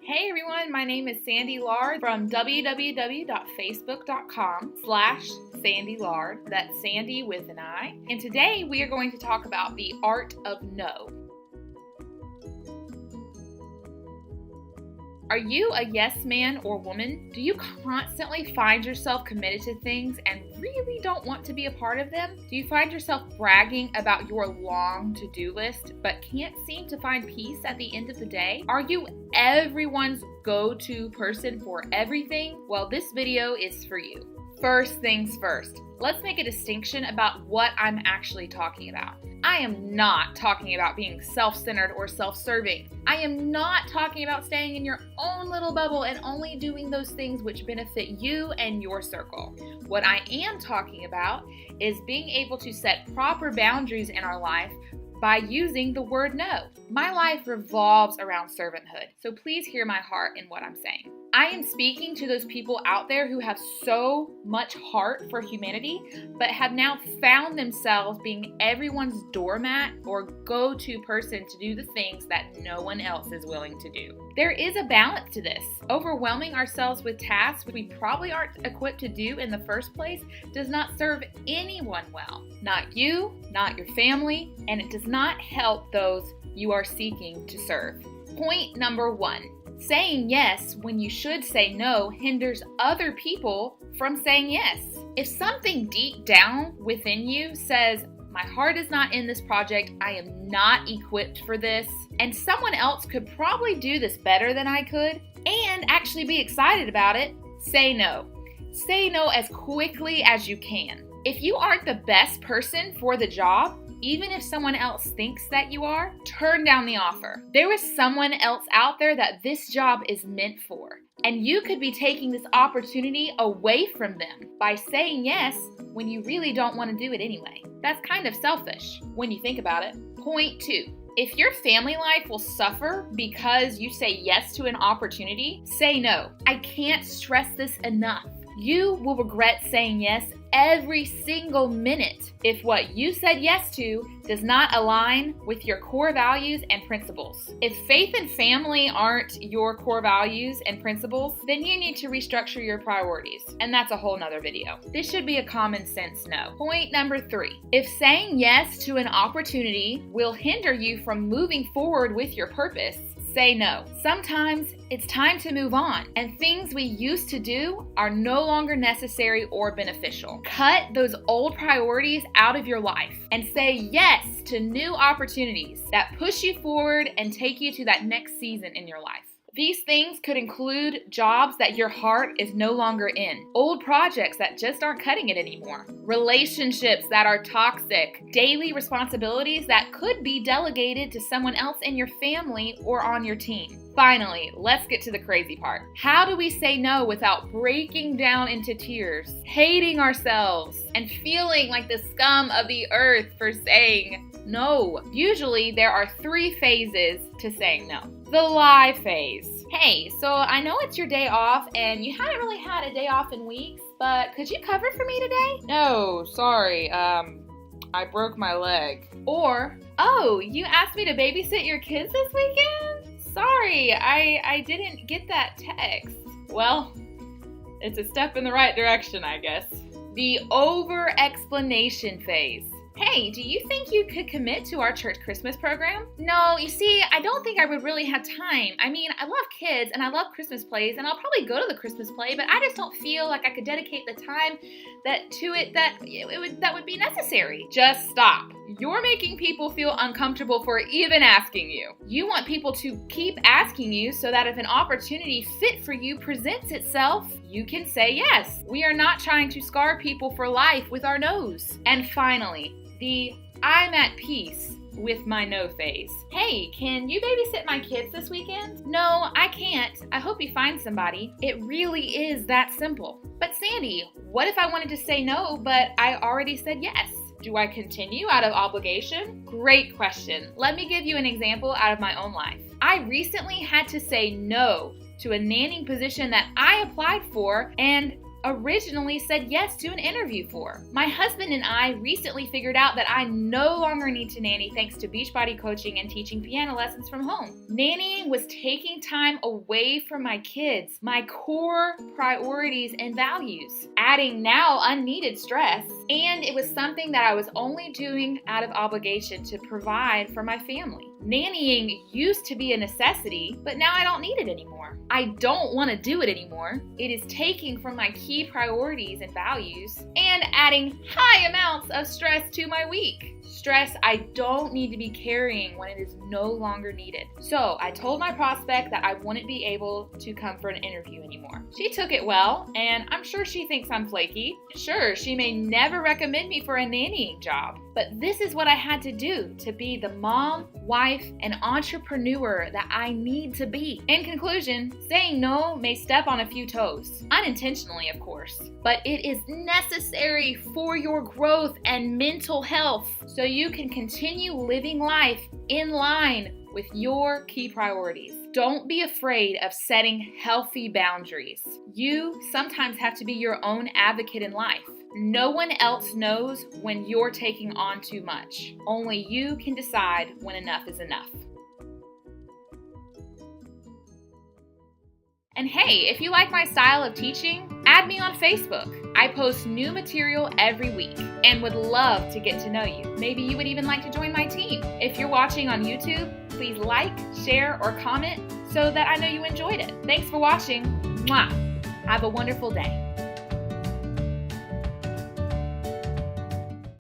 Hey everyone, my name is Sandy Lard from www.facebook.com/Sandy Lard. That's Sandy with an I. And today we are going to talk about the art of no. Are you a yes man or woman? Do you constantly find yourself committed to things and really don't want to be a part of them? Do you find yourself bragging about your long to-do list but can't seem to find peace at the end of the day? Are you everyone's go-to person for everything? Well, this video is for you. First things first, let's make a distinction about what I'm actually talking about. I am not talking about being self-centered or self-serving. I am not talking about staying in your own little bubble and only doing those things which benefit you and your circle. What I am talking about is being able to set proper boundaries in our life by using the word no. My life revolves around servanthood, so please hear my heart in what I'm saying. I am speaking to those people out there who have so much heart for humanity, but have now found themselves being everyone's doormat or go-to person to do the things that no one else is willing to do. There is a balance to this. Overwhelming ourselves with tasks we probably aren't equipped to do in the first place does not serve anyone well. Not you, not your family, and it does not help those you are seeking to serve. Point number 1. Saying yes when you should say no hinders other people from saying yes. If something deep down within you says, my heart is not in this project, I am not equipped for this, and someone else could probably do this better than I could, and actually be excited about it, say no. Say no as quickly as you can. If you aren't the best person for the job, even if someone else thinks that you are, turn down the offer. There is someone else out there that this job is meant for, and you could be taking this opportunity away from them by saying yes when you really don't want to do it anyway. That's kind of selfish when you think about it. Point 2. If your family life will suffer because you say yes to an opportunity, say no. I can't stress this enough. You will regret saying yes every single minute if what you said yes to does not align with your core values and principles. If faith and family aren't your core values and principles, then you need to restructure your priorities, and that's a whole nother video. This should be a common sense no. Point number 3. If saying yes to an opportunity will hinder you from moving forward with your purpose, say no. Sometimes it's time to move on, and things we used to do are no longer necessary or beneficial. Cut those old priorities out of your life and say yes to new opportunities that push you forward and take you to that next season in your life. These things could include jobs that your heart is no longer in, old projects that just aren't cutting it anymore, relationships that are toxic, daily responsibilities that could be delegated to someone else in your family or on your team. Finally, let's get to the crazy part. How do we say no without breaking down into tears, hating ourselves, and feeling like the scum of the earth for saying no? Usually, there are 3 phases to saying no. The lie phase. Hey, so I know it's your day off and you haven't really had a day off in weeks, but could you cover for me today? No, sorry, I broke my leg. Or, oh, you asked me to babysit your kids this weekend? Sorry, I didn't get that text. Well, it's a step in the right direction, I guess. The over-explanation phase. Hey, do you think you could commit to our church Christmas program? No, you see, I don't think I would really have time. I mean, I love kids and I love Christmas plays and I'll probably go to the Christmas play, but I just don't feel like I could dedicate the time that would be necessary. Just stop. You're making people feel uncomfortable for even asking you. You want people to keep asking you so that if an opportunity fit for you presents itself, you can say yes. We are not trying to scar people for life with our no's. And finally, the I'm at peace with my no phase. Hey, can you babysit my kids this weekend? No, I can't. I hope you find somebody. It really is that simple. But Sandy, what if I wanted to say no, but I already said yes? Do I continue out of obligation? Great question. Let me give you an example out of my own life. I recently had to say no to a nannying position that I applied for, and originally said yes to an interview for. My husband and I recently figured out that I no longer need to nanny thanks to Beachbody coaching and teaching piano lessons from home. Nannying was taking time away from my kids, my core priorities and values, adding now unneeded stress, and it was something that I was only doing out of obligation to provide for my family. Nannying used to be a necessity, but now I don't need it anymore. I don't want to do it anymore. It is taking from my key priorities and values and adding high amounts of stress to my week. Stress I don't need to be carrying when it is no longer needed. So I told my prospect that I wouldn't be able to come for an interview anymore. She took it well, and I'm sure she thinks I'm flaky. Sure, she may never recommend me for a nannying job, but this is what I had to do to be the mom, wife, and entrepreneur that I need to be. In conclusion, saying no may step on a few toes, unintentionally of course, but it is necessary for your growth and mental health so you can continue living life in line with your key priorities. Don't be afraid of setting healthy boundaries. You sometimes have to be your own advocate in life. No one else knows when you're taking on too much. Only you can decide when enough is enough. And hey, if you like my style of teaching, add me on Facebook. I post new material every week and would love to get to know you. Maybe you would even like to join my team. If you're watching on YouTube, please like, share, or comment so that I know you enjoyed it. Thanks for watching. Mwah. Have a wonderful day.